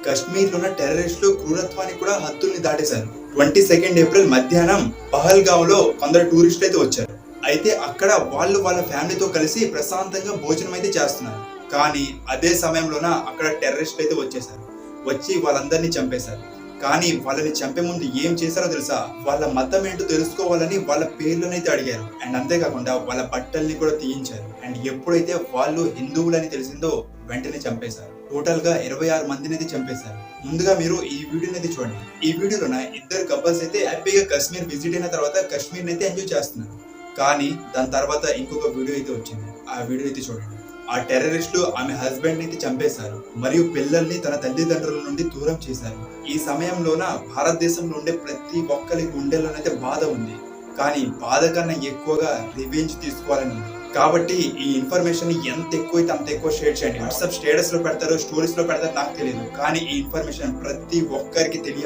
కశ్మీర్లోని టెర్రరిస్టులు క్రూరత్వానికి కూడా హద్దుల్ని దాటేశారు. 22 ఏప్రిల్ మధ్యాహ్నం పహల్గాంలో కొందరు టూరిస్టులు అయితే వచ్చారు. అయితే అక్కడ వాళ్ళు వాళ్ళ ఫ్యామిలీతో కలిసి ప్రశాంతంగా భోజనం అయితే చేస్తున్నారు. కానీ అదే సమయంలోన అక్కడ టెర్రరిస్టులు అయితే వచ్చేసారు. వచ్చి వాళ్ళందరినీ చంపేశారు. కానీ వాళ్ళని చంపే ముందు ఏం చేశారో తెలుసా? వాళ్ళ మతం ఏంటో తెలుసుకోవాలని వాళ్ళ పేర్లనైతే అడిగారు. అండ్ అంతేకాకుండా వాళ్ళ బట్టల్ని కూడా తీయించారు. అండ్ ఎప్పుడైతే వాళ్ళు హిందువులని తెలిసిందో వెంటనే చంపేశారు. టోటల్ గా 26 మందిని అయితే చంపేశారు. ముందుగా మీరు ఈ వీడియోని అయితే చూడండి. ఈ వీడియోలోన ఇద్దరు కపుల్స్ అయితే హ్యాపీగా కశ్మీర్ విజిట్ అయిన తర్వాత కశ్మీర్ అయితే ఎంజాయ్ చేస్తున్నారు. కానీ దాని తర్వాత ఇంకొక వీడియో అయితే వచ్చింది. ఆ వీడియో అయితే చూడండి. ఆ టెర్రరిస్టులు ఆమె హస్బెండ్ ని చంపేశారు మరియు పిల్లల్ని తన తల్లిదండ్రుల నుండి దూరం చేశారు. ఈ సమయంలోన భారతదేశంలో ఉండే ప్రతి ఒక్కరి గుండెల్లోనైతే బాధ ఉంది. కానీ బాధ కన్నా ఎక్కువగా రివెంజ్ తీసుకోవాలని ఉంది. కాబట్టి ఈ ఇన్ఫర్మేషన్ ఎంత ఎక్కువైతే అంత ఎక్కువ షేర్ చేయండి. వాట్సాప్ స్టేటస్ లో పెడతారో స్టోరీస్ లో పెడతారో నాకు తెలియదు. కానీ ఈ ఇన్ఫర్మేషన్ ప్రతి ఒక్కరికి తెలియాలి.